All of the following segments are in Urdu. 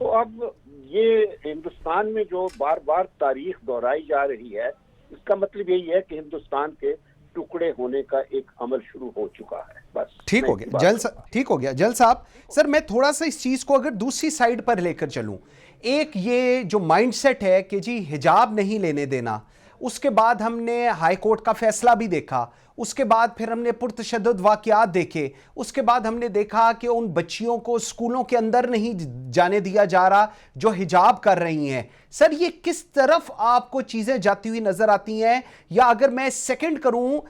تو اب یہ ہندوستان میں جو بار بار تاریخ دہرائی جا رہی ہے، اس کا مطلب یہی ہے کہ ہندوستان کے ٹکڑے ہونے کا ایک عمل شروع ہو چکا ہے. بس ٹھیک ہو گیا ٹھیک ہو گیا جل صاحب. سر میں تھوڑا سا اس چیز کو اگر دوسری سائیڈ پر لے کر چلوں، ایک یہ جو مائنڈ سیٹ ہے کہ جی حجاب نہیں لینے دینا، اس کے بعد ہم نے ہائی کورٹ کا فیصلہ بھی دیکھا، اس کے بعد پھر ہم نے پرتشدد واقعات دیکھے، اس کے بعد ہم نے دیکھا کہ ان بچیوں کو اسکولوں کے اندر نہیں جانے دیا جا رہا جو حجاب کر رہی ہیں. سر یہ کس طرف آپ کو چیزیں جاتی ہوئی نظر آتی ہیں؟ یا اگر میں سیکنڈ کروں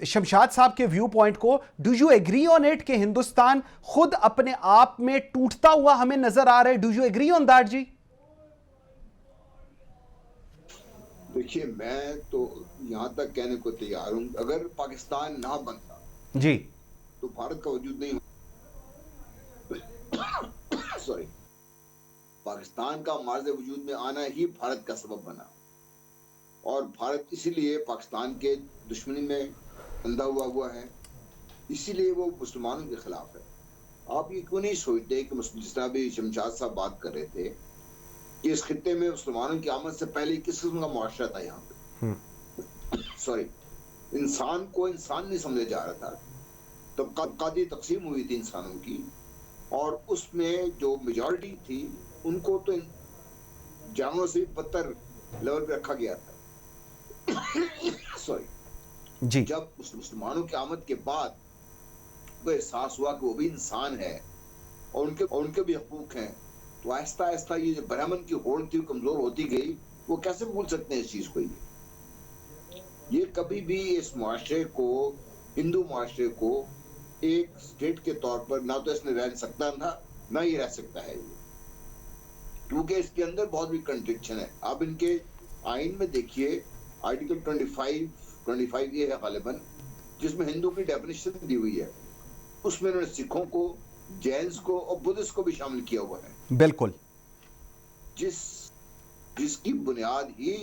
شمشاد صاحب کے ویو پوائنٹ کو، do you agree on it کہ ہندوستان خود اپنے آپ میں ٹوٹتا ہوا ہمیں نظر آ رہا ہے؟ Do you agree on that جی؟ دیکھیے میں تو یہاں تک کہنے کو تیار ہوں، اگر پاکستان نہ بنتا جی تو بھارت کا وجود نہیں سوری پاکستان کا معرض وجود میں آنا ہی بھارت کا سبب بنا، اور بھارت اسی لیے پاکستان کے دشمنی میں اندھا ہوا ہے، اسی لیے وہ مسلمانوں کے خلاف ہے. آپ یہ کیوں نہیں سوچتے کہ جس طرح بھی شمشاد صاحب بات کر رہے تھے کہ اس خطے میں مسلمانوں کی آمد سے پہلے کس قسم کا معاشرہ تھا یہاں پہ؟ سوری انسان کو انسان نہیں سمجھا جا رہا تھا. طبقاتی تقسیم ہوئی تھی انسانوں کی، اور اس میں جو میجورٹی تھی ان کو تو جانوروں سے بدتر لیول پہ رکھا گیا تھا. سوری جی جب مسلمانوں کی آمد کے بعد وہ احساس ہوا کہ وہ بھی انسان ہے اور ان کے بھی حقوق ہیں، تو آہستہ آہستہ یہ جو برہمن کی ہوڑ تھی کمزور ہوتی گئی. وہ کیسے بھول سکتے ہیں اس چیز کو؟ یہ کبھی بھی اس معاشرے کو، ہندو معاشرے کو ایک اسٹیٹ کے طور پر نہ تو اس نے رہ سکتا تھا نہ یہ رہ سکتا ہے، کیونکہ اس کے اندر بہت بھی کنٹرڈکشن ہے. آپ ان کے آئین میں دیکھیے آرٹیکل 25 یہ ہے غالباً، جس میں ہندو کی ڈیفینیشن دی ہوئی ہے، اس میں انہوں نے سکھوں کو، جینز کو اور بدھسٹ کو بھی شامل کیا ہوا ہے. بالکل. جس کی بنیاد ہی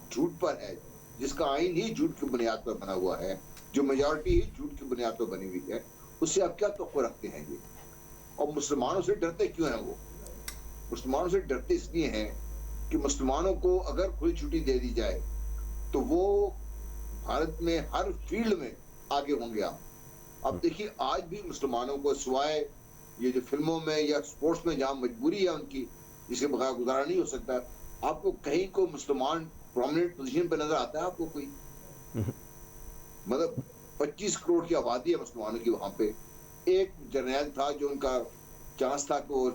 جھوٹ پر ہے، جس کا آئین ہی جھوٹ کی بنیاد پر بنا ہوا ہے، جو میجورٹی ہی جھوٹ کی بنیاد پر بنی ہوئی ہے، اس سے آپ کیا توقع رکھتے ہیں یہ؟ اور مسلمانوں سے ڈرتے کیوں ہیں وہ؟ مسلمانوں سے ڈرتے اس لیے ہیں کہ مسلمانوں کو اگر کھلی چھٹی دے دی جائے تو وہ بھارت میں ہر فیلڈ میں آگے ہوں گے. اب دیکھیے آج بھی مسلمانوں کو سوائے یہ جو فلموں میں یا سپورٹس میں جہاں مجبوری ہے ان کی، جس کے بغیر گزارا نہیں ہو سکتا، آپ کو کہیں کو مسلمان پرومیننٹ پوزیشن پہ نظر آتا ہے آپ کو کوئی؟ مطلب 25 کروڑ کی آبادی ہے مسلمانوں کی وہاں پہ. ایک جرنیل تھا جو ان کا چانس تھا کہ وہ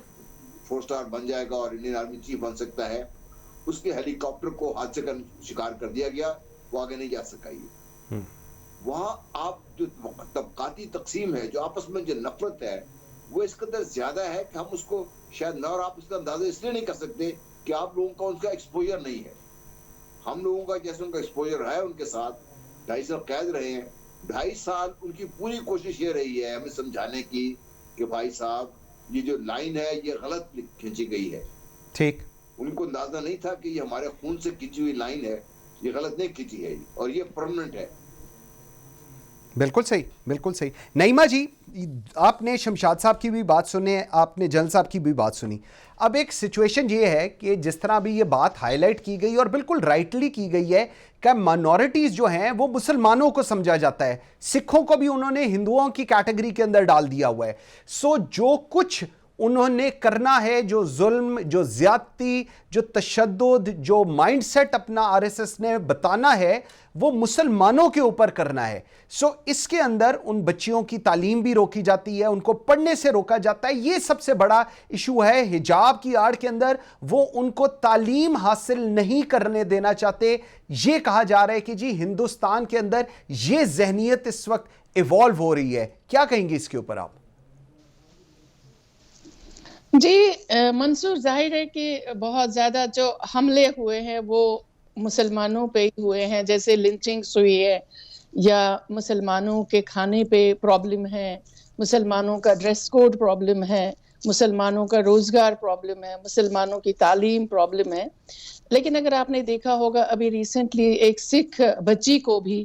4 اسٹار بن جائے گا اور انڈین آرمی چیف بن سکتا ہے، اس کے ہیلی کاپٹر کو حادثے کا شکار کر دیا گیا، وہ آگے نہیں جا سکا. یہ وہاں آپ جو طبقاتی تقسیم ہے، جو آپس میں جو نفرت ہے، وہ اس قدر زیادہ ہے کہ ہم اس کو شاید نہ، اور آپ اس کا اندازہ اس لیے نہیں کر سکتے کہ آپ لوگوں کا ان کا ایکسپوجر نہیں ہے. ہم لوگوں کا جیسے ان کا ایکسپوجر رہا ہے، ان کے ساتھ 2.5 سال قید رہے ہیں. 2.5 سال ان کی پوری کوشش یہ رہی ہے ہمیں سمجھانے کی کہ بھائی صاحب یہ جو لائن ہے یہ غلط کھینچی گئی ہے. ٹھیک. ان کو اندازہ نہیں تھا کہ یہ ہمارے خون سے کھینچی ہوئی لائن ہے، یہ غلط نہیں کھینچی ہے اور یہ پرماننٹ ہے. بالکل صحیح، بالکل صحیح. نعیمہ جی، آپ نے شمشاد صاحب کی بھی بات سنی، آپ نے جل صاحب کی بھی بات سنی. اب ایک سچویشن یہ ہے کہ جس طرح بھی یہ بات ہائی لائٹ کی گئی اور بالکل رائٹلی کی گئی ہے کہ مائنورٹیز جو ہیں وہ مسلمانوں کو سمجھا جاتا ہے، سکھوں کو بھی انہوں نے ہندوؤں کی کیٹیگری کے اندر ڈال دیا ہوا ہے. سو جو کچھ انہوں نے کرنا ہے، جو ظلم، جو زیادتی، جو تشدد، جو مائنڈ سیٹ اپنا آر ایس ایس نے بتانا ہے، وہ مسلمانوں کے اوپر کرنا ہے. سو اس کے اندر ان بچیوں کی تعلیم بھی روکی جاتی ہے، ان کو پڑھنے سے روکا جاتا ہے. یہ سب سے بڑا ایشو ہے. حجاب کی آڑ کے اندر وہ ان کو تعلیم حاصل نہیں کرنے دینا چاہتے. یہ کہا جا رہا ہے کہ جی ہندوستان کے اندر یہ ذہنیت اس وقت ایوالو ہو رہی ہے. کیا کہیں گے اس کے اوپر آپ؟ جی منصور، ظاہر ہے کہ بہت زیادہ جو حملے ہوئے ہیں وہ مسلمانوں پہ ہی ہوئے ہیں، جیسے لنچنگز ہوئی ہے، یا مسلمانوں کے کھانے پہ پرابلم ہے، مسلمانوں کا ڈریس کوڈ پرابلم ہے، مسلمانوں کا روزگار پرابلم ہے، مسلمانوں کی تعلیم پرابلم ہے. لیکن اگر آپ نے دیکھا ہوگا ابھی ریسنٹلی ایک سکھ بچی کو بھی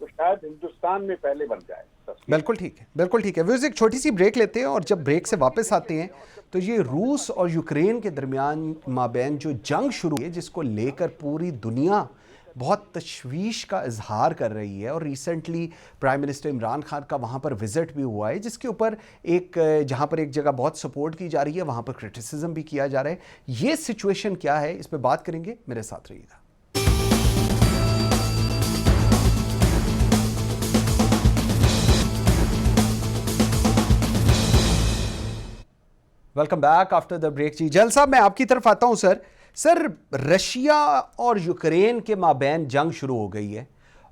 تو شاید ہندوستان میں پہلے بن جائے. بالکل ٹھیک ہے، بالکل ٹھیک ہے. ویوز ایک چھوٹی سی بریک لیتے ہیں اور جب بریک سے واپس آتے ہیں تو یہ روس اور یوکرین کے درمیان مابین جو جنگ شروع ہے جس کو لے کر پوری دنیا بہت تشویش کا اظہار کر رہی ہے، اور recently prime minister Imran Khan کا وہاں پر وزٹ بھی ہوا ہے جس کے اوپر جہاں پر ایک جگہ بہت سپورٹ کی جا رہی ہے وہاں پر کرٹیسزم بھی کیا جا رہا ہے. یہ سچویشن کیا ہے اس پہ بات کریں گے، میرے ساتھ رہیے گا. Welcome back after the break. جی جل صاحب میں آپ کی طرف آتا ہوں. سر رشیا اور یوکرین کے مابین جنگ شروع ہو گئی ہے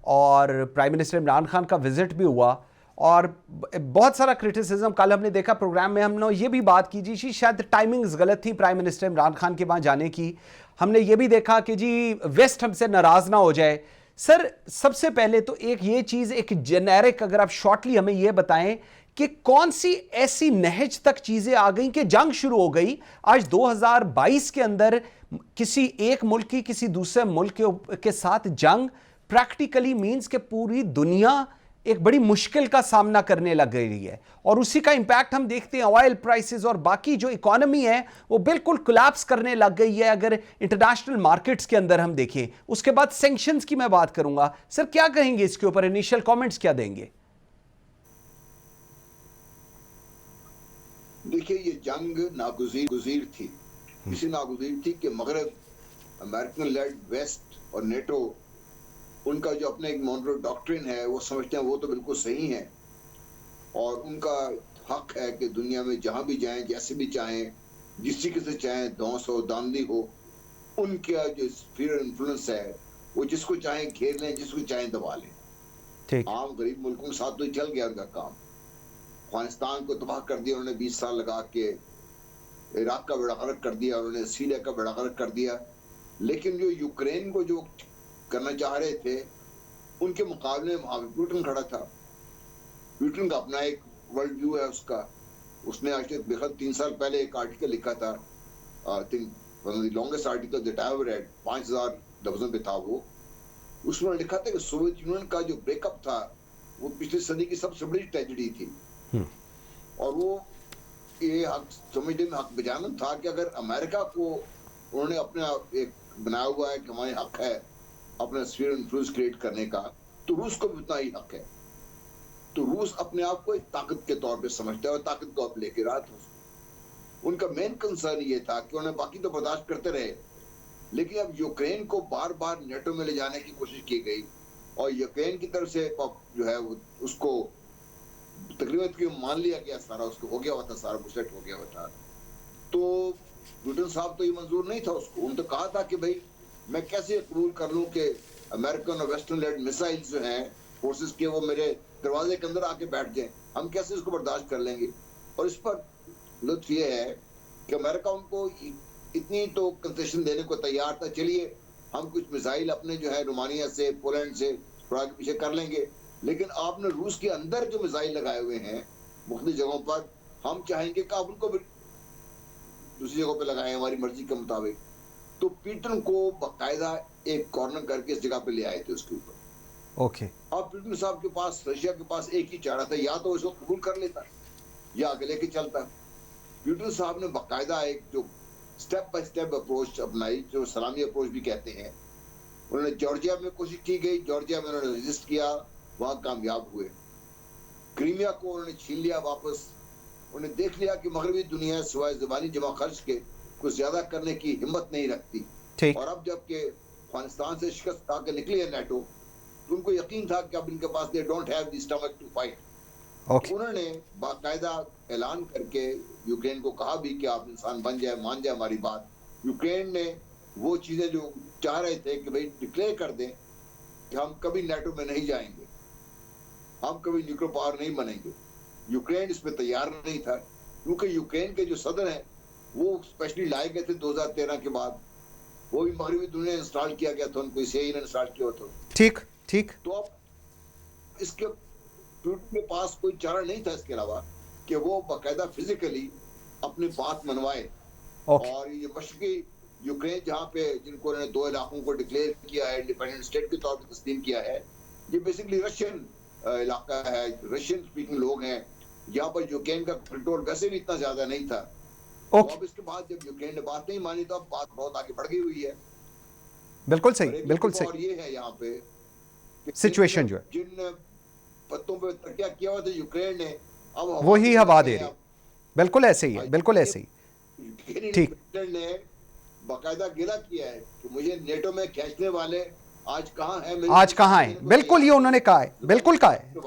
اور پرائم منسٹر عمران خان کا وزٹ بھی ہوا اور بہت سارا کرٹیسزم. کل ہم نے دیکھا پروگرام میں، ہم نے یہ بھی بات کی جی شاید ٹائمنگز غلط تھی پرائم منسٹر عمران خان کے وہاں جانے کی. ہم نے یہ بھی دیکھا کہ جی ویسٹ ہم سے ناراض نہ ہو جائے. سر سب سے پہلے تو ایک یہ چیز، ایک جنیرک اگر آپ شارٹلی ہمیں یہ بتائیں کہ کون سی ایسی نہج تک چیزیں آ گئیں کہ جنگ شروع ہو گئی. آج 2022 کے اندر کسی ایک ملک کی کسی دوسرے ملک کے ساتھ جنگ پریکٹیکلی مینز کہ پوری دنیا ایک بڑی مشکل کا سامنا کرنے لگ رہی ہے، اور اسی کا امپیکٹ ہم دیکھتے ہیں آئل پرائسز اور باقی جو اکانومی ہے وہ بالکل کولیپس کرنے لگ گئی ہے اگر انٹرنیشنل مارکیٹس کے اندر ہم دیکھیں. اس کے بعد سینکشنز کی میں بات کروں گا. سر کیا کہیں گے اس کے اوپر، انیشل کامنٹس کیا دیں گے؟ دیکھیے یہ جنگ ناگزیر تھی، اسی ناگزیر تھی کہ مغرب، امریکن لیڈ ویسٹ اور نیٹو، ان کا جو اپنے ایک مونرو ڈاکٹرن ہے وہ سمجھتے ہیں وہ تو بالکل صحیح ہے، اور ان کا حق ہے کہ دنیا میں جہاں بھی جائیں، جیسے بھی چاہیں، جس طریقے سے چاہیں، دھونس ہو داندھی ہو، ان کا جو اسفیئر انفلوئنس ہے وہ جس کو چاہیں گھیر لیں، جس کو چاہیں دبا لیں. عام غریب ملکوں کے ساتھ تو چل گیا ان کا کام. افغانستان کو تباہ کر دیا انہوں نے 20 سال لگا کے، عراق کا بیڑا غرق کر دیا انہوں نے، سیریا کا بیڑا غرق کر دیا. لیکن جو یوکرین کو جو کرنا چاہ رہے تھے ان کے مقابلے میں وہاں پیوٹن کھڑا تھا. پیوٹن کا اپنا ایک ورلڈ ویو ہے اس کا. اس نے آج تک 3 سال پہلے ایک آرٹیکل لکھا تھا، longest article that I have read, 5000 لفظوں پہ تھا وہ. اس میں لکھا تھا کہ سوویت یونین کا جو بریک اپ تھا وہ پچھلی صدی کی سب سے بڑی ٹریجڈی تھی، اور وہ یہ حق سمجھنے میں حق بجانب تھا کہ اگر امریکہ کو انہوں نے اپنا ایک بنایا ہوا ہے کہ ہمارے حق ہے اپنا اسفیئر انفلوئنس کریٹ کرنے کا، تو روس کو بھی اتنا ہی حق ہے. تو روس اپنے آپ کو ایک طاقت کے طور پہ سمجھتا ہے اور طاقت کو آپ لے کے رہا تھا. ان کا مین کنسرن یہ تھا کہ انہوں نے باقی تو برداشت کرتے رہے، لیکن اب یوکرین کو بار بار نیٹو میں لے جانے کی کوشش کی گئی، اور یوکرین کی طرف سے جو ہے اس کو تقریباً مان لیا گیا، سارا اس کو ہو گیا ہوا تھا، سارا سیٹ ہو گیا ہوا تھا. تو پیوٹن صاحب تو یہ منظور نہیں تھا اس کو. انہوں نے تو کہا تھا کہ بھائی میں کیسے قبول کر لوں کہ امریکن اور ویسٹرن لیڈ میسائل جو ہیں فورسز کے وہ میرے دروازے کے اندر آ کے بیٹھ جائیں، ہم کیسے اس کو برداشت کر لیں گے. اور اس پر لطف یہ ہے کہ امریکہ ان کو اتنی تو کنسیشن دینے کو تیار تھا، چلیے ہم کچھ میزائل اپنے جو ہے رومانیہ سے، پولینڈ سے تھوڑا پیچھے کر لیں گے، لیکن آپ نے روس کے اندر جو میزائل لگائے ہوئے ہیں مختلف جگہوں پر، ہم چاہیں گے کہ آپ ان کو بھی دوسری جگہوں پہ لگائیں ہماری مرضی کے مطابق. تو پیوٹن کو باقاعدہ ایک کارنر کر کے اس جگہ پہ لے آئے تھے اس کے اوپر. اوکے. اب پیوٹن صاحب کے پاس، رشیا کے پاس ایک ہی چارہ تھا، یا تو اس کو قبول کر لیتا یا آگے لے کے چلتا. پیوٹن صاحب نے باقاعدہ ایک جو سٹیپ بائی سٹیپ اپروچ اپنائی، جو سلامی اپروچ بھی کہتے ہیں. انہوں نے جارجیا میں کوشش کی گئی، جارجیا میں انہوں نے ریزسٹ کیا، وہاں کامیاب ہوئے. کریمیا کو انہوں نے چھین لیا واپس. انہوں نے دیکھ لیا کہ مغربی دنیا سوائے زبانی جمع خرچ کے کچھ زیادہ کرنے کی ہمت نہیں رکھتی. اور اب جب کہ افغانستان سے شکست کھا کے نکلی ہے نیٹو، تو ان کو یقین تھا کہ اب ان کے پاس they don't have the stomach to fight. انہوں نے باقاعدہ اعلان کر کے یوکرین کو کہا بھی کہ آپ انسان بن جائے، مان جائے ہماری بات. یوکرین نے وہ چیزیں جو چاہ رہے تھے کہ بھئی ڈکلیئر کر دیں کہ ہم کبھی نیٹو میں نہیں جائیں گے، ہم کبھی نیوکلیئر پاور نہیں بنیں گے، یوکرین اس پہ تیار نہیں تھا. کیونکہ یوکرین کے جو صدر ہیں وہ اسپیشلی لائے گئے تھے 2013 کے بعد، وہ بھی مغربی دنیا نے انسٹال کیا گیا تھا، ان کو اسے ہی نے انسٹال کیا تھا. ٹھیک. تو اب اس کے پیوٹن کے پاس کوئی چارہ نہیں تھا اس کے علاوہ کہ وہ باقاعدہ فزیکلی اپنی بات منوائے. اور یہ مشرقی یوکرین جہاں پہ جن کو انہوں نے 2 علاقوں کو ڈکلیئر کیا ہے، انڈیپینڈنٹ اسٹیٹ کے طور پہ تسلیم کیا ہے، یہ بیسکلی رشین علاقہ ہے, رشین اسپیکنگ لوگ ہیں. یہاں پر یوکرین کا کنٹرول ویسے بھی اتنا زیادہ نہیں تھا. اب اس کے بعد جب یوکرین نے بات نہیں مانی تو اب بات بہت آگے بڑھ گئی ہوئی ہے. بالکل صحیح, بالکل صحیح. اور یہ ہے یہاں پہ سچویشن جو ہے جن پتوں پہ تکیہ کیا ہوا تھا یوکرین نے, اب وہی ہوا دے رہی. بالکل ایسے ہی ہے, بالکل ایسے ہی. ٹھیک, نے باقاعدہ گلہ کیا ہے کہ مجھے نیٹو میں کھینچنے والے آج کہاں ہیں, آج کہاں ہیں. بالکل یہ انہوں نے کہا ہے, بالکل کہا ہے,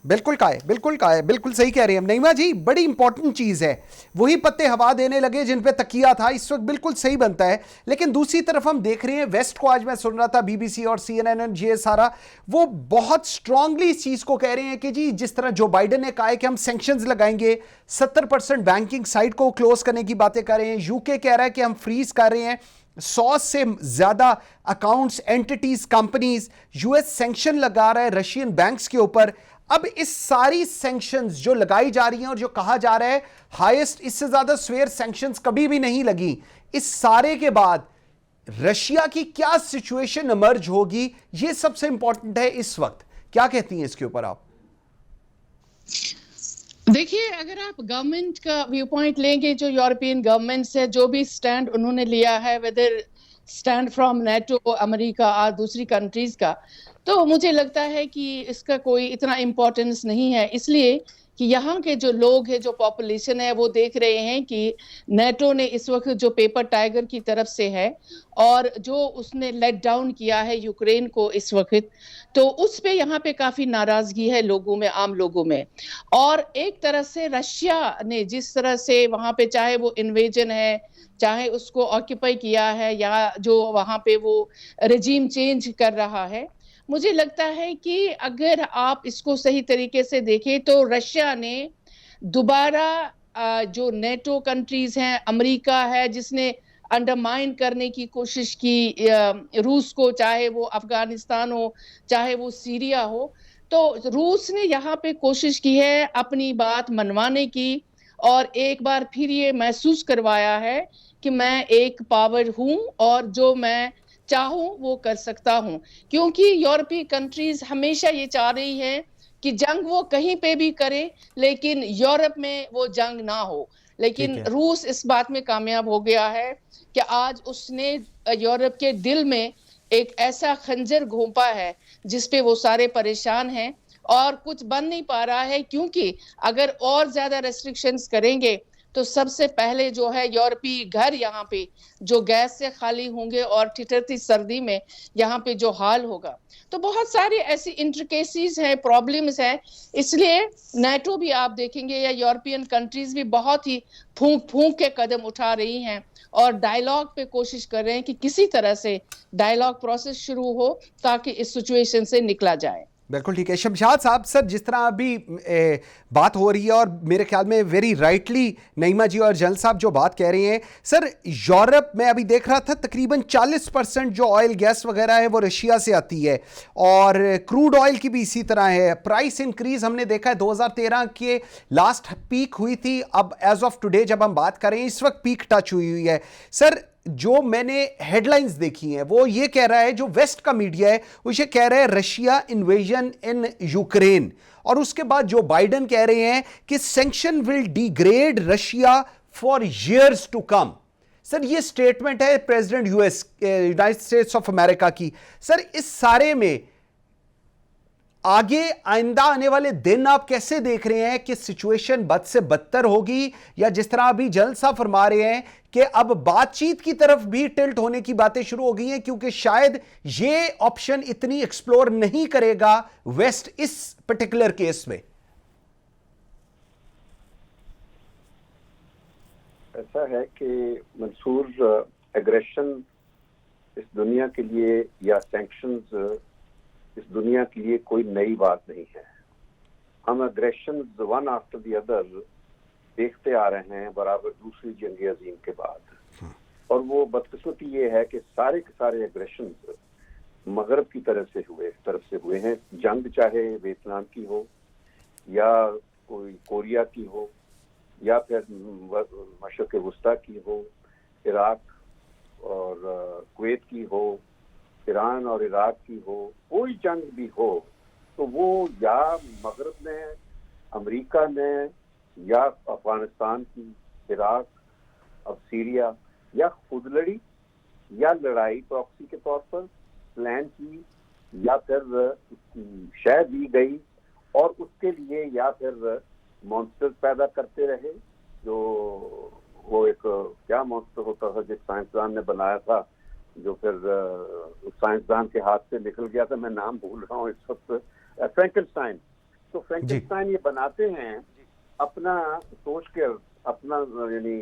بالکل کہا ہے, بالکل کہا ہے, بالکل صحیح کہہ رہے ہیں نعیمہ جی. بڑی امپورٹنٹ چیز ہے, وہی پتے ہوا دینے لگے جن پہ تکیہ تھا اس وقت. بالکل صحیح بنتا ہے. لیکن دوسری طرف ہم دیکھ رہے ہیں ویسٹ کو, آج میں سن رہا تھا بی بی سی اور CNN یہ سارا, وہ بہت سٹرونگلی اس چیز کو کہہ رہے ہیں کہ جی جس طرح جو بائیڈن نے کہا ہے کہ ہم سینکشنز لگائیں گے, 70% بینکنگ سائٹ کو کلوز کرنے کی باتیں کر رہے ہیں. UK کہہ رہا ہے کہ ہم فریز کر رہے ہیں 100 سے زیادہ اکاؤنٹس, اینٹیٹیز, کمپنیز. US سینکشن لگا رہا ہے رشین بینکس کے اوپر. اب اس ساری سینکشنز جو لگائی جا رہی ہیں اور جو کہا جا رہا ہے ہائیسٹ, اس سے زیادہ سویر سینکشنز کبھی بھی نہیں لگی, اس سارے کے بعد رشیا کی کیا سچویشن ایمرج ہوگی, یہ سب سے امپورٹنٹ ہے اس وقت. کیا کہتی ہیں اس کے اوپر آپ؟ دیکھیے, اگر آپ گورنمنٹ کا ویو پوائنٹ لیں گے, جو یورپین گورنمنٹس ہے, جو بھی سٹینڈ انہوں نے لیا ہے, ویدر سٹینڈ فرام نیٹو, امریکہ اور دوسری کنٹریز کا, تو مجھے لگتا ہے کہ اس کا کوئی اتنا امپورٹنس نہیں ہے. اس لیے کہ یہاں کے جو لوگ ہیں, جو پاپولیشن ہے, وہ دیکھ رہے ہیں کہ نیٹو نے اس وقت جو پیپر ٹائیگر کی طرف سے ہے اور جو اس نے لیٹ ڈاؤن کیا ہے یوکرین کو اس وقت, تو اس پہ یہاں پہ کافی ناراضگی ہے لوگوں میں, عام لوگوں میں. اور ایک طرح سے رشیا نے جس طرح سے وہاں پہ, چاہے وہ انویژن ہے, چاہے اس کو آکیپائی کیا ہے, یا جو وہاں پہ وہ رجیم چینج کر رہا ہے, مجھے لگتا ہے کہ اگر آپ اس کو صحیح طریقے سے دیکھیں تو رشیا نے دوبارہ جو نیٹو کنٹریز ہیں, امریکہ ہے جس نے انڈرمائن کرنے کی کوشش کی روس کو, چاہے وہ افغانستان ہو, چاہے وہ سیریا ہو, تو روس نے یہاں پہ کوشش کی ہے اپنی بات منوانے کی, اور ایک بار پھر یہ محسوس کروایا ہے کہ میں ایک پاور ہوں اور جو میں چاہوں وہ کر سکتا ہوں. کیونکہ یورپی کنٹریز ہمیشہ یہ چاہ رہی ہیں کہ جنگ وہ کہیں پہ بھی کرے لیکن یورپ میں وہ جنگ نہ ہو. لیکن روس اس بات میں کامیاب ہو گیا ہے کہ آج اس نے یورپ کے دل میں ایک ایسا خنجر گھونپا ہے جس پہ وہ سارے پریشان ہیں اور کچھ بن نہیں پا رہا ہے. کیونکہ اگر اور زیادہ ریسٹرکشنز کریں گے تو سب سے پہلے جو ہے یورپی گھر یہاں پہ جو گیس سے خالی ہوں گے, اور ٹھٹرتی سردی میں یہاں پہ جو حال ہوگا. تو بہت ساری ایسی انٹریکیسیز ہیں, پرابلمز ہیں. اس لیے نیٹو بھی آپ دیکھیں گے یا یورپین کنٹریز بھی بہت ہی پھونک پھونک کے قدم اٹھا رہی ہیں اور ڈائیلاگ پہ کوشش کر رہے ہیں کہ کسی طرح سے ڈائیلاگ پروسیس شروع ہو تاکہ اس سچویشن سے نکلا جائے. بالکل ٹھیک ہے. شمشاد صاحب, سر جس طرح ابھی بات ہو رہی ہے اور میرے خیال میں ویری رائٹلی نعیمہ جی اور جلال صاحب جو بات کہہ رہے ہیں, سر یورپ میں ابھی دیکھ رہا تھا تقریباً 40% جو آئل گیس وغیرہ ہے وہ رشیا سے آتی ہے, اور کروڈ آئل کی بھی اسی طرح ہے. پرائس انکریز ہم نے دیکھا ہے 2013 کے لاسٹ پیک ہوئی تھی, اب ایز آف ٹوڈے جب ہم بات کریں اس وقت پیک ٹچ ہوئی ہے. سر جو میں نے ہیڈ لائنز دیکھی ہیں وہ یہ کہہ رہا ہے, جو ویسٹ کا میڈیا ہے وہ یہ کہہ رہا ہے رشیا انویژن ان یوکرین, اور اس کے بعد جو بائیڈن کہہ رہے ہیں کہ sanction will degrade Russia for years to come. Sir یہ سٹیٹمنٹ ہے president United States of America کی. سر اس سارے میں آگے آئندہ آنے والے دن آپ کیسے دیکھ رہے ہیں کہ سچویشن بد سے بدتر ہوگی, یا جس طرح ابھی جلال صاحب فرما رہے ہیں کہ اب بات چیت کی طرف بھی ٹلٹ ہونے کی باتیں شروع ہو گئی ہیں, کیونکہ شاید یہ آپشن اتنی ایکسپلور نہیں کرے گا ویسٹ اس پرٹیکولر کیس میں؟ ایسا ہے کہ منصور, ایگریشن اس دنیا کے لیے یا سینکشنز اس دنیا کے لیے کوئی نئی بات نہیں ہے. ہم aggression one after the other دیکھتے آ رہے ہیں برابر دوسری جنگ عظیم کے بعد, اور وہ بدقسمتی یہ ہے کہ سارے کے سارے ایگریشنز مغرب کی طرف سے ہوئے ہیں. جنگ چاہے ویتنام کی ہو یا کوئی کوریا کی ہو یا پھر مشرق وسطیٰ کی ہو, عراق اور کویت کی ہو, ایران اور عراق کی ہو، کوئی جنگ بھی ہو، تو وہ یا مغرب نے، امریکہ نے، یا افغانستان کی، عراق، اب سیریا، یا خود لڑی یا لڑائی پراکسی کے طور پر پلان کی، یا پھر اس کی شے دی گئی اور اس کے لیے یا پھر مانسٹر پیدا کرتے رہے، جو وہ ایک کیا مانسٹر ہوتا تھا جس سائنسدان نے بنایا تھا، جو پھر سائنسدان کے ہاتھ سے نکل گیا تھا، میں نام بھول رہا ہوں اس وقت، فرینکلسٹائن. تو فرینکلسٹائن یہ بناتے ہیں اپنا سوچ کے، اپنا یعنی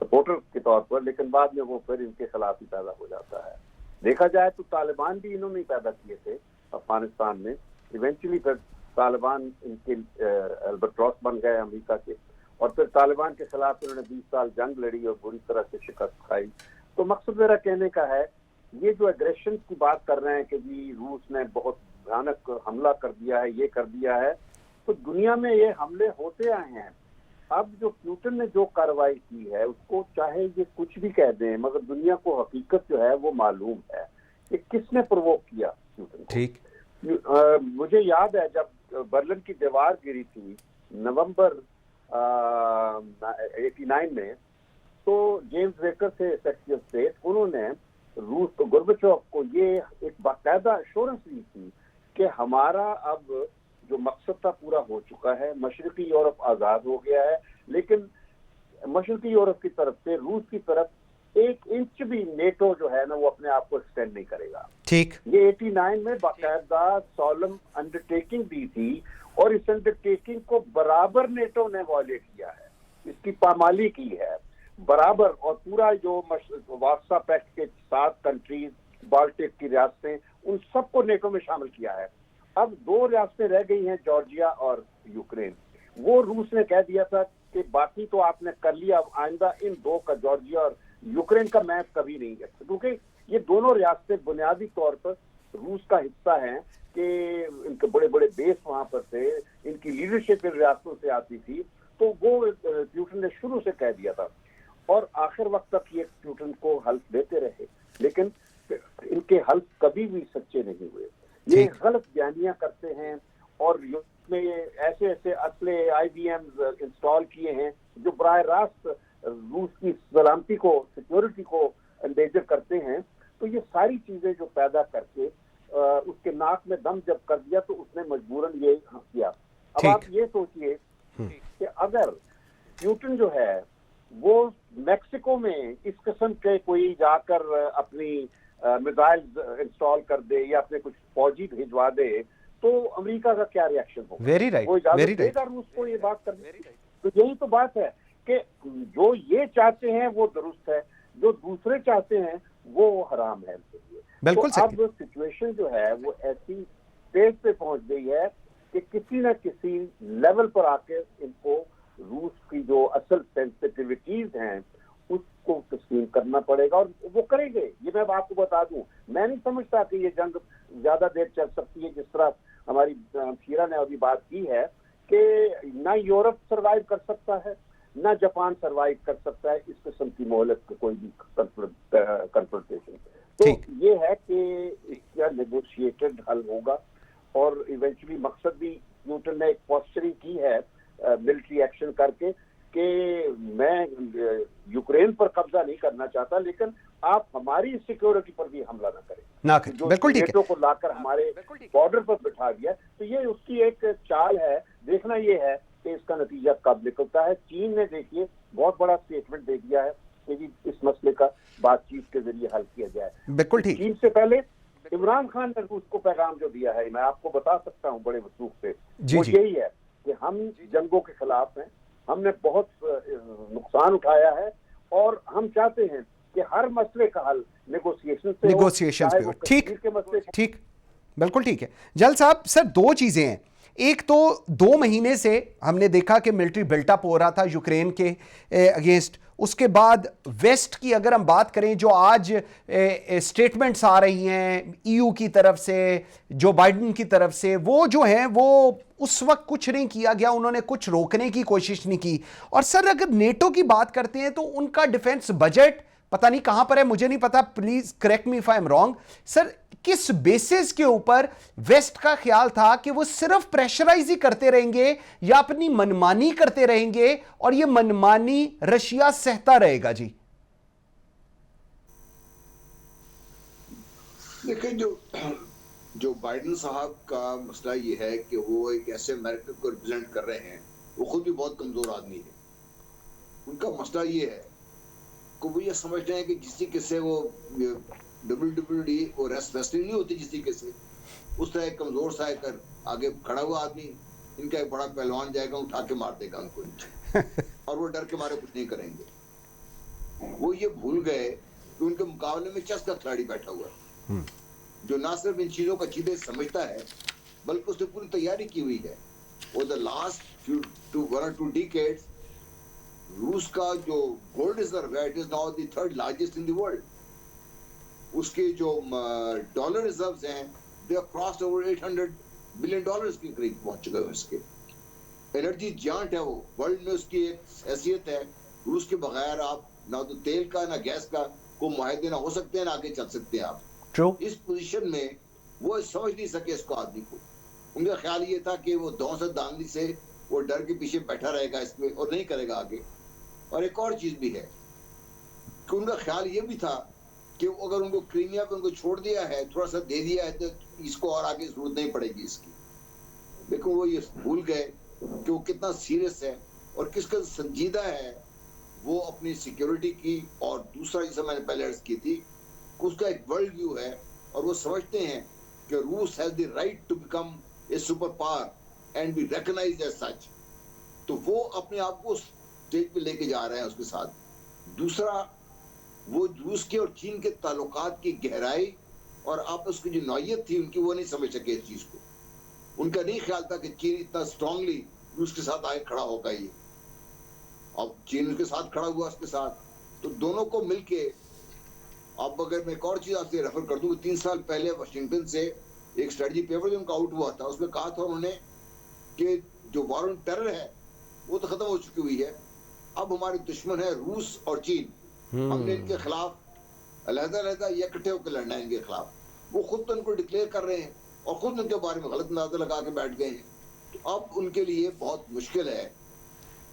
سپورٹر کے طور پر، لیکن بعد میں وہ پھر ان کے خلاف ہی پیدا ہو جاتا ہے. دیکھا جائے تو طالبان بھی انہوں نے پیدا کیے تھے افغانستان میں، ایونچولی پھر طالبان ان کے البٹراس بن گئے امریکہ کے، اور پھر طالبان کے خلاف انہوں نے 20 سال جنگ لڑی اور بری طرح سے شکست کھائی. تو مقصد میرا کہنے کا ہے، یہ جو ایگریشن کی بات کر رہے ہیں کہ جی روس نے بہت بھیانک حملہ کر دیا ہے، یہ کر دیا ہے، تو دنیا میں یہ حملے ہوتے آئے ہیں. اب جو پیوٹن نے جو کارروائی کی ہے، اس کو چاہے یہ کچھ بھی کہہ دیں، مگر دنیا کو حقیقت جو ہے وہ معلوم ہے کہ کس نے پرووک کیا پیوٹن کو. ٹھیک. مجھے یاد ہے جب برلن کی دیوار گری تھی نومبر 89 میں، تو جیمز بیکر سے سیکریٹری آف اسٹیٹ، انہوں نے روس کو، گورباچوف کو، یہ ایک باقاعدہ ایشورنس دی تھی کہ ہمارا اب جو مقصد تھا پورا ہو چکا ہے، مشرقی یورپ آزاد ہو گیا ہے، لیکن مشرقی یورپ کی طرف سے روس کی طرف 1 انچ بھی نیٹو جو ہے نا وہ اپنے آپ کو ایکسٹینڈ نہیں کرے گا. ٹھیک. یہ 89 میں باقاعدہ سولم انڈرٹیکنگ دی تھی، اور اس انڈرٹیکنگ کو برابر نیٹو نے وائلیٹ کیا ہے، اس کی پامالی کی ہے برابر. اور پورا جو وارسا پیکٹ کے 7 کنٹریز، بالٹک کی ریاستیں، ان سب کو نیٹو میں شامل کیا ہے. اب 2 ریاستیں رہ گئی ہیں، جارجیا اور یوکرین. وہ روس نے کہہ دیا تھا کہ باقی تو آپ نے کر لیا، اب آئندہ ان 2 کا، جارجیا اور یوکرین کا میپ کبھی نہیں ہے، کیونکہ یہ دونوں ریاستیں بنیادی طور پر روس کا حصہ ہیں کہ ان کے بڑے بڑے بیس وہاں پر تھے، ان کی لیڈرشپ ان ریاستوں سے آتی تھی. تو وہ پیوٹن نے شروع سے کہہ دیا تھا، اور آخر وقت تک یہ پیوٹن کو حلف دیتے رہے، لیکن ان کے حلف کبھی بھی سچے نہیں ہوئے. یہ غلط بیانیاں کرتے ہیں، اور میں ایسے ایسے اسلحے IBMs انسٹال کیے ہیں جو براہ راست روس کی سلامتی کو، سیکیورٹی کو انڈیجر کرتے ہیں. تو یہ ساری چیزیں جو پیدا کر کے اس کے ناک میں دم جب کر دیا تو اس نے مجبوراً یہ کیا. اب آپ یہ سوچئے کہ اگر پیوٹن جو ہے وہ میکسیکو میں اس قسم کے کوئی جا کر اپنی میزائل انسٹال کر دے یا اپنے کچھ فوجی بھیجوا دے، تو امریکہ کا کیا ریئیکشن ہوگا؟ وہ اجازت دے گا روس کو یہ بات کرنے؟ تو یہی تو بات ہے کہ جو یہ چاہتے ہیں وہ درست ہے، جو دوسرے چاہتے ہیں وہ حرام ہے ان کے لیے. بالکل. تو اب سچویشن جو ہے وہ ایسی اسٹیج پہ پہنچ گئی ہے کہ کسی نہ کسی لیول پر آ کے ان کو روس کی جو اصل سینسٹیوٹیز ہیں اس کو تسلیم کرنا پڑے گا، اور وہ کریں گے. یہ میں آپ کو بتا دوں، میں نہیں سمجھتا کہ یہ جنگ زیادہ دیر چل سکتی ہے، جس طرح ہماری شیرہ نے ابھی بات کی ہے کہ نہ یورپ سروائیو کر سکتا ہے، نہ جاپان سروائیو کر سکتا ہے اس قسم کی مہلت کا کوئی بھی کنفرنٹیشن. تو یہ ہے کہ اس کا نیگوشیٹڈ حل ہوگا، اور ایونچولی مقصد بھی پیوٹن نے ایک پوسچرنگ کی ہے ملٹری ایکشن کر کے کہ میں یوکرین پر قبضہ نہیں کرنا چاہتا، لیکن آپ ہماری سیکیورٹی پر بھی حملہ نہ کریں. جو نیٹو کو لا کر ہمارے بارڈر پر بٹھا دیا، تو یہ اس کی ایک چال ہے. دیکھنا یہ ہے کہ اس کا نتیجہ کب نکلتا ہے. چین نے دیکھیے بہت بڑا اسٹیٹمنٹ دے دیا ہے کہ جی اس مسئلے کا بات چیت کے ذریعے حل کیا جائے. بالکل ٹھیک. چین سے پہلے عمران خان نے اس کو پیغام جو دیا ہے، میں آپ کو بتا سکتا ہوں بڑے وثوق سے، وہ یہی ہے کہ ہم جنگوں کے خلاف ہیں، ہم نے بہت نقصان اٹھایا ہے، اور ہم چاہتے ہیں کہ ہر مسئلے کا حل نیگوسیشن سے ہو. ٹھیک. بالکل ٹھیک ہے. جل صاحب، سر 2 چیزیں ہیں. ایک تو 2 مہینے سے ہم نے دیکھا کہ ملٹری بلٹ اپ ہو رہا تھا یوکرین کے اگینسٹ. اس کے بعد ویسٹ کی اگر ہم بات کریں، جو آج اسٹیٹمنٹس آ رہی ہیں EU کی طرف سے، جو بائیڈن کی طرف سے، وہ جو ہیں وہ اس وقت کچھ نہیں کیا گیا، انہوں نے کچھ روکنے کی کوشش نہیں کی. اور سر اگر نیٹو کی بات کرتے ہیں تو ان کا ڈیفنس بجٹ پتہ نہیں کہاں پر ہے, مجھے نہیں پتا, please correct me if I am wrong. Sir کس بیسس کے اوپر ویسٹ کا خیال تھا کہ وہ صرف پریشرائز ہی کرتے رہیں گے یا اپنی منمانی کرتے رہیں گے اور یہ منمانی رشیا سہتا رہے گا؟ جی دیکھیں, جو بائیڈن صاحب کا مسئلہ یہ ہے کہ وہ ایک ایسے امریکہ کو ریپرزینٹ کر رہے ہیں, وہ خود بھی بہت کمزور آدمی ہے. ان کا مسئلہ یہ ہے کہ وہ یہ سمجھتے ہیں کہ جس طریقے سے وہ WWE اور ریسلنگ نہیں ہوتی جس طریقے سے, اس طرح ایک کمزور سا کر آگے کھڑا ہوا آدمی ان کا ایک بڑا پہلوان جائے گا, اٹھا کے مار دے گا ان کو, اور وہ ڈر کے مارے کچھ نہیں کریں گے. وہ یہ بھول گئے کہ ان کے مقابلے میں چیس کا کھلاڑی بیٹھا ہوا ہے جو نہ صرف ان چیزوں کا چیزیں سمجھتا ہے بلکہ اس نے پوری تیاری کی ہوئی ہے. اور دا لاسٹ 1 or 2 decades روس کا جو گولڈ ریزرو ہے, it is now the 3rd largest in the world. اس کے جو ڈالر ریزروز ہیں they have crossed over $800 billion کے قریب پہنچ گئے. اس کے انرجی جانٹ ہے وہ, ورلڈ میں اس کی ایک حیثیت ہے. روس کے بغیر آپ نہ تو تیل کا نہ گیس کا کوئی معاہدے نہ ہو سکتے ہیں, نہ آگے چل سکتے ہیں آپ. اس پوزیشن میں وہ سمجھ نہیں سکے اس کو, آدمی کو. ان کا خیال یہ تھا کہ وہ دو سے داندی سے وہ ڈر کے پیچھے بیٹھا رہے گا اس میں اور نہیں کرے گا آگے. اور ایک اور چیز بھی ہے کہ ان کا خیال یہ بھی تھا کہ اگر ان کو کرائمیا پہ ان کو چھوڑ دیا ہے, تھوڑا سا دے دیا ہے, تو اس کو اور آگے ضرورت نہیں پڑے گی اس کی. لیکن وہ یہ بھول گئے کہ وہ کتنا سیریس ہے اور کس کا سنجیدہ ہے وہ اپنی سیکیورٹی کی. اور دوسرا جسے میں نے پہلے عرض کی تھی, اس کا ایک ورلڈ ویو ہے اور وہ سمجھتے ہیں کہ روس has the right to become a super power and be recognized as such. تو وہ اپنے آپ کو اسٹیج پہ لے کے جا رہے ہیں اس کے ساتھ. دوسرا وہ روس کے اور چین کے تعلقات کی گہرائی اور آپس کی جو نوعیت تھی ان کی, وہ نہیں سمجھ سکے اس چیز کو. ان کا نہیں خیال تھا کہ چین اتنا اسٹرانگلی روس کے ساتھ آگے کھڑا ہوگا. یہ اب چین اس کے ساتھ کھڑا ہوا اس کے ساتھ, تو دونوں کو مل کے. اب اگر میں ایک اور چیز آپ سے ریفر کر دوں, 3 سال پہلے واشنگٹن سے ایک اسٹریٹجی پیپر جو ان کا آؤٹ ہوا تھا, اس میں کہا تھا انہوں نے کہ جو وار آن ٹیرر ہے وہ تو ختم ہو چکی ہوئی ہے, اب ہمارے دشمن ہے روس اور چین. ہم نے ان کے خلاف علیحدہ علیحدہ یا اکٹھے ہو کے لڑنا ہے ان کے خلاف. وہ خود تو ان کو ڈکلیئر کر رہے ہیں اور خود ان کے بارے میں غلط اندازہ لگا کے بیٹھ گئے ہیں. تو اب ان کے لیے بہت مشکل ہے.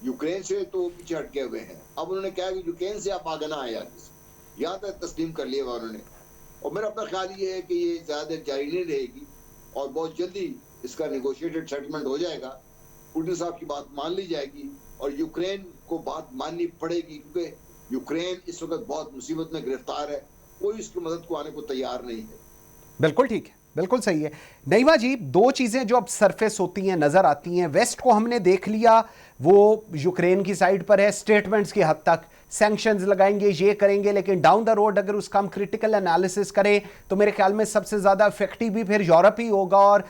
یوکرین سے تو پیچھے ہٹکے ہوئے ہیں, اب انہوں نے کہا کہ یوکرین سے آپ آگے نہ آئے, یہاں تک تسلیم کر لیا انہوں نے. اور میرا اپنا خیال یہ ہے کہ یہ زیادہ جاری نہیں رہے گی اور بہت جلدی اس کا نیگوشیٹڈ سیٹلمنٹ ہو جائے گا. پوٹن صاحب کی بات مان لی جائے گی اور یوکرین کو بات ماننی پڑے گی, کیونکہ یوکرین اس وقت بہت مصیبت میں گرفتار ہے, کوئی اس کی مدد کو آنے کو تیار نہیں ہے. بالکل ٹھیک ہے, بالکل صحیح ہے. نعیمہ جی, 2 چیزیں جو اب سرفیس ہوتی ہیں, نظر آتی ہیں. ویسٹ کو ہم نے دیکھ لیا, وہ یوکرین کی سائڈ پر ہے اسٹیٹمنٹس کی حد تک, سینکشنز لگائیں گے, یہ کریں گے, لیکن ڈاؤن دا روڈ اگر اس کا ہم کریٹیکل انالیسس کریں تو میرے خیال میں سب سے زیادہ افیکٹو بھی پھر یورپ ہی ہوگا اور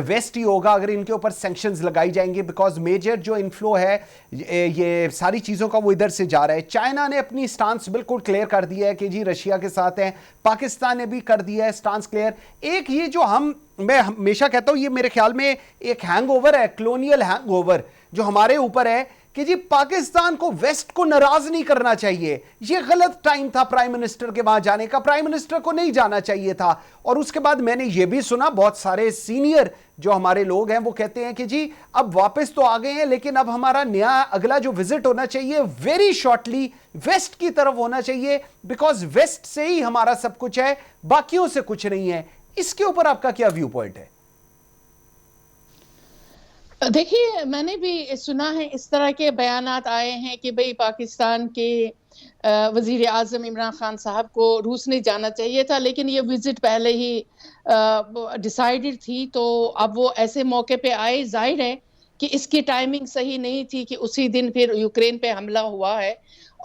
ویسٹ ہی ہوگا اگر ان کے اوپر سینکشنز لگائی جائیں گے, بیکاز میجر جو انفلو ہے یہ ساری چیزوں کا وہ ادھر سے جا رہا ہے. چائنا نے اپنی سٹانس بالکل کلیئر کر دیا ہے کہ جی رشیا کے ساتھ ہیں, پاکستان نے بھی کر دیا ہے سٹانس کلیئر. ایک یہ جو میں ہمیشہ کہتا ہوں, یہ میرے خیال میں ایک ہینگ اوور ہے, کلونیل ہینگ اوور جو ہمارے اوپر ہے کہ جی پاکستان کو ویسٹ کو ناراض نہیں کرنا چاہیے. یہ غلط ٹائم تھا پرائم منسٹر کے وہاں جانے کا, پرائم منسٹر کو نہیں جانا چاہیے تھا. اور اس کے بعد میں نے یہ بھی سنا, بہت سارے سینئر جو ہمارے لوگ ہیں وہ کہتے ہیں کہ جی اب واپس تو آ گئے ہیں, لیکن اب ہمارا نیا اگلا جو وزٹ ہونا چاہیے ویری شارٹلی ویسٹ کی طرف ہونا چاہیے, بیکاز ویسٹ سے ہی ہمارا سب کچھ ہے, باقیوں سے کچھ نہیں ہے. اس کے اوپر آپ کا کیا ویو پوائنٹ ہے؟ دیکھیے, میں نے بھی سنا ہے اس طرح کے بیانات آئے ہیں کہ بھئی پاکستان کے وزیر اعظم عمران خان صاحب کو روس نہیں جانا چاہیے تھا, لیکن یہ وزٹ پہلے ہی ڈیسائیڈڈ تھی, تو اب وہ ایسے موقع پہ آئے. ظاہر ہے کہ اس کی ٹائمنگ صحیح نہیں تھی کہ اسی دن پھر یوکرین پہ حملہ ہوا ہے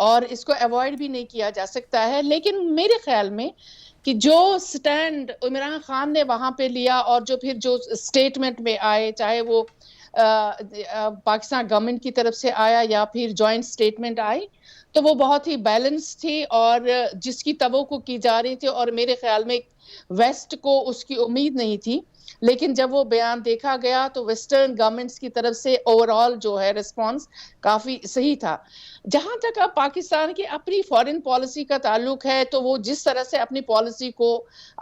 اور اس کو ایوائڈ بھی نہیں کیا جا سکتا ہے. لیکن میرے خیال میں کہ جو سٹینڈ عمران خان نے وہاں پہ لیا اور جو پھر جو سٹیٹمنٹ میں آئے, چاہے وہ پاکستان گورنمنٹ کی طرف سے آیا یا پھر جوائنٹ سٹیٹمنٹ آئی, تو وہ بہت ہی بیلنس تھی اور جس کی توقع کی جا رہی تھی. اور میرے خیال میں ویسٹ کو اس کی امید نہیں تھی، لیکن جب وہ بیان دیکھا گیا تو ویسٹرن گورنمنٹس کی طرف سے اوور آل جو ہے ریسپانس کافی صحیح تھا۔ جہاں تک اب پاکستان کی اپنی فارن پالیسی کا تعلق ہے تو وہ جس طرح سے اپنی پالیسی کو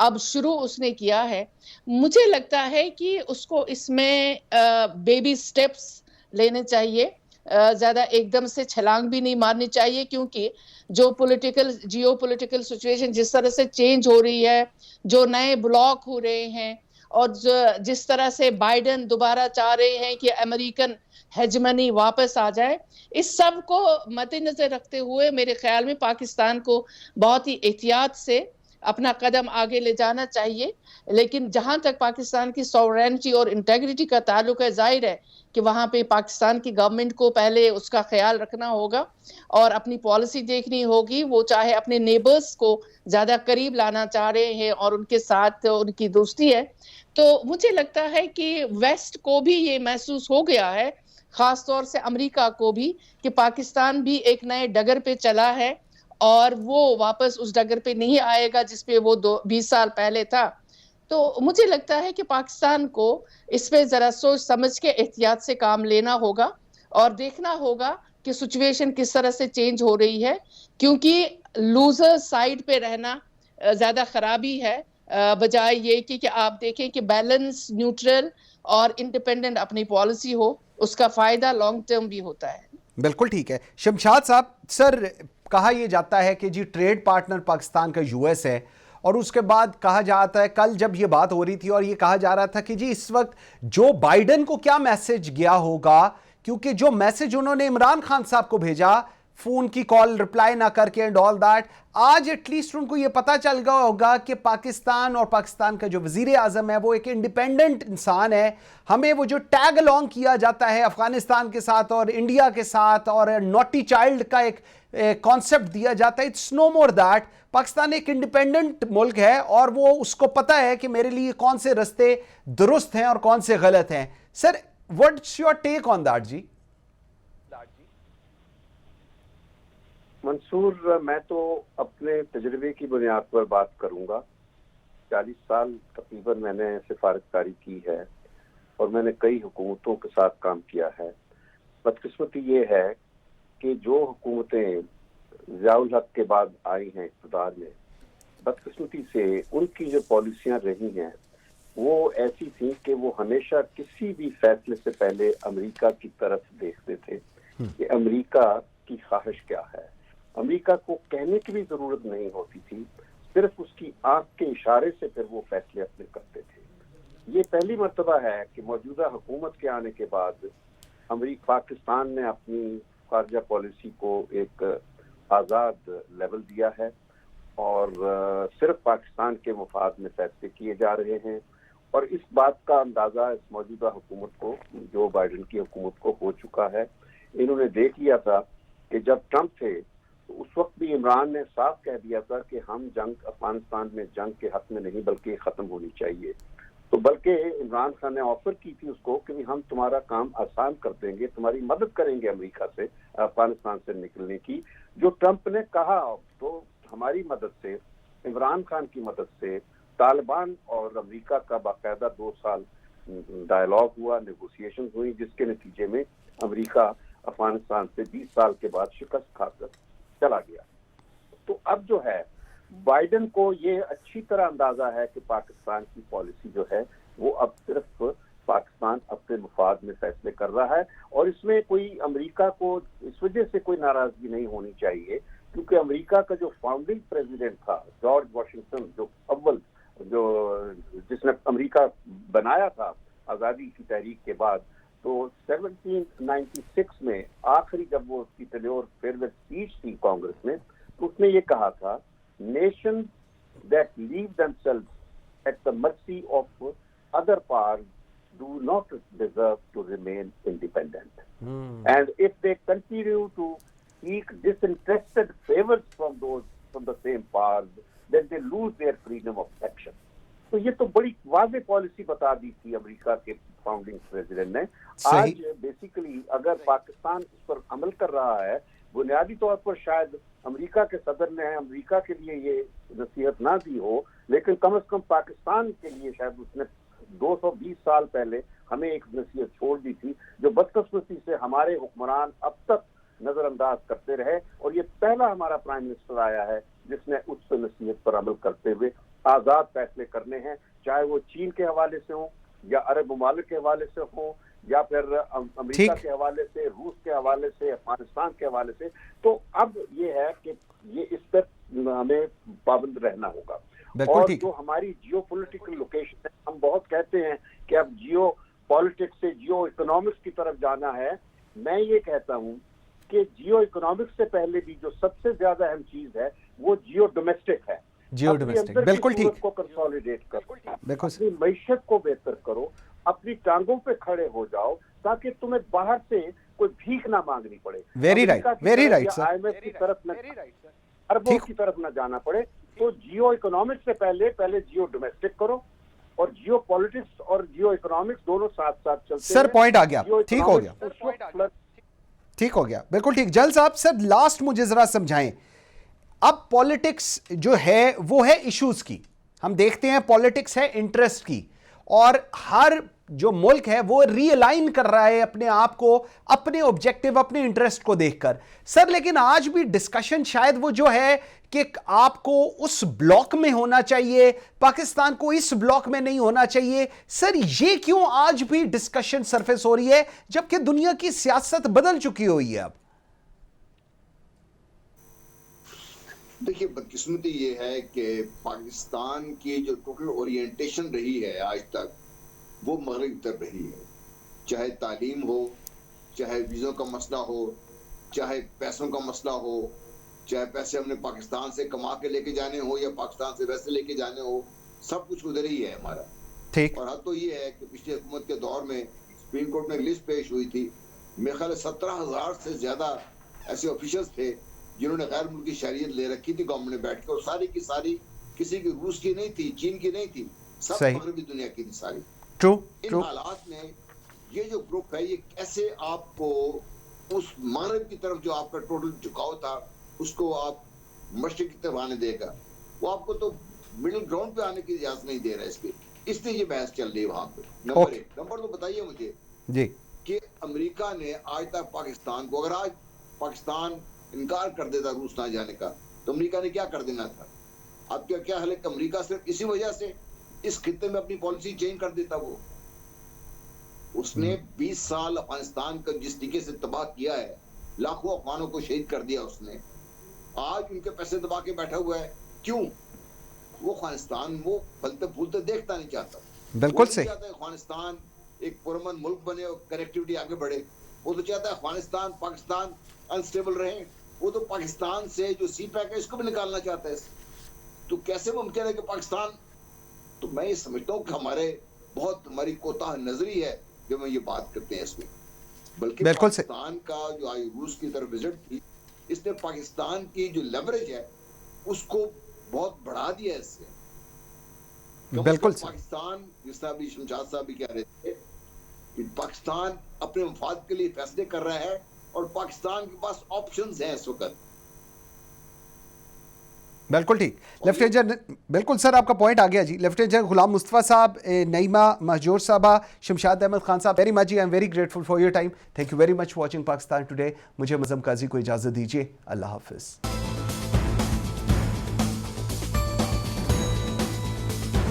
اب شروع اس نے کیا ہے، مجھے لگتا ہے کہ اس کو اس میں بیبی سٹیپس لینے چاہیے، زیادہ ایک دم سے چھلانگ بھی نہیں مارنی چاہیے، کیونکہ جو جیو پولیٹیکل سچویشن جس طرح سے چینج ہو رہی ہے، جو نئے بلاک ہو رہے ہیں، اور جس طرح سے بائیڈن دوبارہ چاہ رہے ہیں کہ امریکن ہیجمنی واپس آ جائے، اس سب کو مد نظر رکھتے ہوئے میرے خیال میں پاکستان کو بہت ہی احتیاط سے اپنا قدم آگے لے جانا چاہیے۔ لیکن جہاں تک پاکستان کی سوورینٹی اور انٹیگریٹی کا تعلق ہے، ظاہر ہے کہ وہاں پہ پاکستان کی گورنمنٹ کو پہلے اس کا خیال رکھنا ہوگا اور اپنی پالیسی دیکھنی ہوگی۔ وہ چاہے اپنے نیبرز کو زیادہ قریب لانا چاہ رہے ہیں اور ان کے ساتھ ان کی دوستی ہے، تو مجھے لگتا ہے کہ ویسٹ کو بھی یہ محسوس ہو گیا ہے، خاص طور سے امریکہ کو بھی، کہ پاکستان بھی ایک نئے ڈگر پہ چلا ہے اور وہ واپس اس ڈگر پہ نہیں آئے گا جس پہ وہ 20 سال پہلے تھا۔ تو مجھے لگتا ہے کہ پاکستان کو اس پہ ذرا سوچ سمجھ کے احتیاط سے کام لینا ہوگا اور دیکھنا ہوگا کہ سچویشن کس طرح سے چینج ہو رہی ہے، کیونکہ لوزر سائیڈ پہ رہنا زیادہ خرابی ہے، بجائے یہ کہ آپ دیکھیں کہ بیلنس، نیوٹرل اور انڈیپینڈنٹ اپنی پالیسی ہو، اس کا فائدہ لانگ ٹرم بھی ہوتا ہے۔ بالکل ٹھیک ہے شمشاد صاحب۔ سر، کہا یہ جاتا ہے کہ جی ٹریڈ پارٹنر پاکستان کا یو ایس ہے، اور اس کے بعد کہا جاتا ہے، کل جب یہ بات ہو رہی تھی اور یہ کہا جا رہا تھا کہ جی اس وقت جو بائیڈن کو کیا میسج گیا ہوگا، کیونکہ جو میسج انہوں نے عمران خان صاحب کو بھیجا فون کی کال رپلائی نہ کر کے اینڈ آل دیٹ، آج ایٹ لیسٹ ان کو یہ پتا چل گیا ہوگا کہ پاکستان اور پاکستان کا جو وزیر اعظم ہے وہ ایک انڈیپینڈنٹ انسان ہے۔ ہمیں وہ جو ٹیگ الانگ کیا جاتا ہے افغانستان کے ساتھ اور انڈیا کے ساتھ اور نوٹی چائلڈ کا ایک کانسیپٹ دیا جاتا ہے، it's no more that. Pakistan ایک انڈیپینڈنٹ ملک ہے اور وہ اس کو پتہ ہے کہ میرے لیے کون سے رستے درست ہیں اور کون سے غلط ہیں۔ Sir, what's your take on that جی؟ منصور، میں تو اپنے تجربے کی بنیاد پر بات کروں گا۔ 40 سال تقریباً میں نے سفارتکاری کی ہے اور میں نے کئی حکومتوں کے ساتھ کام کیا ہے۔ بدقسمتی یہ ہے کہ جو حکومتیں ضیاء الحق کے بعد آئی ہیں اقتدار میں، بدقسمتی سے ان کی جو پالیسیاں رہی ہیں وہ ایسی تھیں کہ وہ ہمیشہ کسی بھی فیصلے سے پہلے امریکہ کی طرف دیکھتے تھے کہ امریکہ کی خواہش کیا ہے۔ امریکہ کو کہنے کی بھی ضرورت نہیں ہوتی تھی، صرف اس کی آنکھ کے اشارے سے پھر وہ فیصلے اپنے کرتے تھے۔ یہ پہلی مرتبہ ہے کہ موجودہ حکومت کے آنے کے بعد پاکستان نے اپنی خارجہ پالیسی کو ایک آزاد لیول دیا ہے اور صرف پاکستان کے مفاد میں فیصلے کیے جا رہے ہیں، اور اس بات کا اندازہ اس موجودہ حکومت کو، جو بائیڈن کی حکومت کو ہو چکا ہے۔ انہوں نے دیکھ لیا تھا کہ جب ٹرمپ تھے تو اس وقت بھی عمران نے صاف کہہ دیا تھا کہ ہم جنگ افغانستان میں جنگ کے حق میں نہیں بلکہ ختم ہونی چاہیے، تو بلکہ عمران خان نے آفر کی تھی اس کو کہ ہم تمہارا کام آسان کر دیں گے، تمہاری مدد کریں گے امریکہ سے افغانستان سے نکلنے کی۔ جو ٹرمپ نے کہا تو ہماری مدد سے، عمران خان کی مدد سے طالبان اور امریکہ کا باقاعدہ 2 سال ڈائلاگ ہوا، نیگوسیشن ہوئی، جس کے نتیجے میں امریکہ افغانستان سے 20 سال کے بعد شکست کھا کر چلا گیا۔ تو اب جو ہے بائیڈن کو یہ اچھی طرح اندازہ ہے کہ پاکستان کی پالیسی جو ہے وہ اب صرف پاکستان اپنے مفاد میں فیصلے کر رہا ہے، اور اس میں کوئی امریکہ کو اس وجہ سے کوئی ناراضگی نہیں ہونی چاہیے، کیونکہ امریکہ کا جو فاؤنڈنگ پریزیڈنٹ تھا جارج واشنگٹن، جو اول جس نے امریکہ بنایا تھا آزادی کی تحریک کے بعد، تو 1796 میں آخری جب وہ اس کی ٹینیور فیئرویل اسپیچ تھی کانگریس میں، تو اس نے یہ کہا تھا nations that live themselves at the mercy of other powers do not deserve to remain independent. And if they continue to seek disinterested favors from the same powers, then they lose their freedom of action. تو یہ تو بڑی واضح پالیسی بتا دی تھی امریکہ کے فاؤنڈنگ پریزیڈنٹ نے۔ آج بیسیکلی اگر پاکستان اس پر عمل کر رہا ہے بنیادی طور پر شاید امریکہ کے صدر نے امریکہ کے لیے یہ نصیحت نہ دی ہو، لیکن کم از کم پاکستان کے لیے شاید اس نے 220 سال پہلے ہمیں ایک نصیحت چھوڑ دی تھی، جو بدقسمتی سے ہمارے حکمران اب تک نظر انداز کرتے رہے، اور یہ پہلا ہمارا پرائم منسٹر آیا ہے جس نے اس نصیحت پر عمل کرتے ہوئے آزاد فیصلے کرنے ہیں، چاہے وہ چین کے حوالے سے ہوں یا عرب ممالک کے حوالے سے ہوں یا پھر امریکہ کے حوالے سے، روس کے حوالے سے، افغانستان کے حوالے سے۔ تو اب یہ ہے کہ یہ اس پر ہمیں پابند رہنا ہوگا۔ اور جو ہماری جیو پولیٹیکل لوکیشن ہے، ہم بہت کہتے ہیں کہ اب جیو پالیٹکس سے جیو اکنامکس کی طرف جانا ہے۔ میں یہ کہتا ہوں کہ جیو اکنامکس سے پہلے بھی جو سب سے زیادہ اہم چیز ہے وہ جیو ڈومیسٹک ہے۔ جیو ڈومیسٹک، بالکل ٹھیک، کو کنسولیڈیٹ کرو، اپنی معیشت کو بہتر کرو، اپنی ٹانگوں پہ کھڑے ہو جاؤ تاکہ تمہیں باہر سے کوئی بھیک نہ مانگنی پڑے، very right, very right sir, I M F کی طرف نہ، اربوں کی طرف نہ جانا پڑے۔ تو جیو اکنامکس سے پہلے جیو ڈومیسٹک کرو، اور جیو پالیٹکس اور جیو اکنامکس دونوں ساتھ ساتھ چلتے ہیں۔ سر پوائنٹ آ گیا، ٹھیک ہو گیا، ٹھیک ہو گیا، بالکل ٹھیک۔ جل صاحب سر لاسٹ مجھے ذرا سمجھائیں، اب پالیٹکس جو ہے وہ ہے ایشوز کی، ہم دیکھتے ہیں پالیٹکس ہے انٹرسٹ کی، اور ہر جو ملک ہے وہ ری الائن کر رہا ہے اپنے آپ کو، اپنے آبجیکٹیو، اپنے انٹرسٹ کو دیکھ کر سر۔ لیکن آج بھی ڈسکشن شاید وہ جو ہے کہ آپ کو اس بلاک میں ہونا چاہیے، پاکستان کو اس بلاک میں نہیں ہونا چاہیے سر، یہ کیوں آج بھی ڈسکشن سرفیس ہو رہی ہے جبکہ دنیا کی سیاست بدل چکی ہوئی ہے اب؟ دیکھیے بدقسمتی یہ ہے کہ پاکستان کی جو ٹوٹل اورینٹیشن رہی ہے آج تک وہ مغرب کی طرف رہی ہے، چاہے تعلیم ہو، چاہے ویزوں کا مسئلہ ہو، چاہے پیسوں کا مسئلہ ہو، چاہے پیسے ہم نے پاکستان سے کما کے لے کے جانے ہو یا پاکستان سے ویسے لے کے جانے ہو، سب کچھ ادھر ہی ہے ہمارا۔ ٹھیک، اور حد تو یہ ہے کہ پچھلی حکومت کے دور میں سپریم کورٹ میں ایک لسٹ پیش ہوئی تھی، میرے خیال 17,000 سے زیادہ ایسے آفیشلز تھے جنہوں نے غیر ملکی شہریت لے رکھی تھی گورنمنٹ نے بیٹھ کے، اور ساری کی ساری کسی کی روس کی نہیں تھی، چین کی نہیں تھی، سب مغربی دنیا کی تھی ساری۔ ان حالات میں یہ جو گروپ ہے یہ کیسے آپ کو اس مغرب کی طرف جو آپ کا ٹوٹل جھکاؤ تھا اس کو آپ مشرق کی طرف آنے دے گا؟ وہ آپ کو تو مڈل گراؤنڈ پہ آنے کی اجازت نہیں دے رہا اس پہ، اس لیے یہ بحث چل رہی ہے وہاں پہ۔ نمبر ایک، نمبر دو بتائیے مجھے جی کہ امریکہ نے آج تک پاکستان کو، اگر آج پاکستان انکار کر دیتا روس نہ جانے کا تو امریکہ نے کیا کر دینا تھا؟ اب کیا حال ہے کہ امریکہ صرف اسی وجہ سے اس خطے میں اپنی پالیسی چینج کر دیتا؟ وہ اس نے 20 سال افغانستان کا جس طریقے سے تباہ کیا ہے، لاکھوں افغانوں کو شہید کر دیا اس نے، آج ان کے پیسے دبا کے بیٹھا ہوا ہے۔ کیوں؟ وہ افغانستان وہ پھلتے پھولتے دیکھتا نہیں چاہتا، بالکل صحیح چاہتا ہے افغانستان ایک پرامن ملک بنے اور کنیکٹیوٹی آگے بڑھے۔ وہ تو چاہتا ہے افغانستان پاکستان انسٹیبل رہے، وہ تو پاکستان سے جو سی پیک ہے اس کو بھی نکالنا چاہتا ہے۔ تو کیسے ممکن ہے کہ پاکستان، تو میں یہ سمجھتا ہوں کہ ہماری کوتاہ نظری ہے جو میں یہ بات کرتے ہیں اس میں، بلکہ پاکستان کا جو آئی روس کی طرف وزٹ تھی اس نے پاکستان کی جو لیوریج ہے اس کو بہت بڑھا دیا اس سے۔ بالکل پاکستان، جس طرح بھی شمشاد صاحب بھی کہہ رہے تھے کہ پاکستان اپنے مفاد کے لیے فیصلے کر رہا ہے اور پاکستان کے پاس آپشنز ہیں اس وقت۔ بالکل ٹھیک لیفٹیننٹ، بالکل سر آپ کا پوائنٹ آ گیا جی۔ لیفٹیننٹ غلام مصطفیٰ صاحب، نعیمہ مہجور صاحبہ، Shamshad Ahmed Khan sahib, very much ji, I am very grateful for your time, thank you very much watching Pakistan today. مجھے مظم قاضی کو اجازت دیجیے، اللہ حافظ۔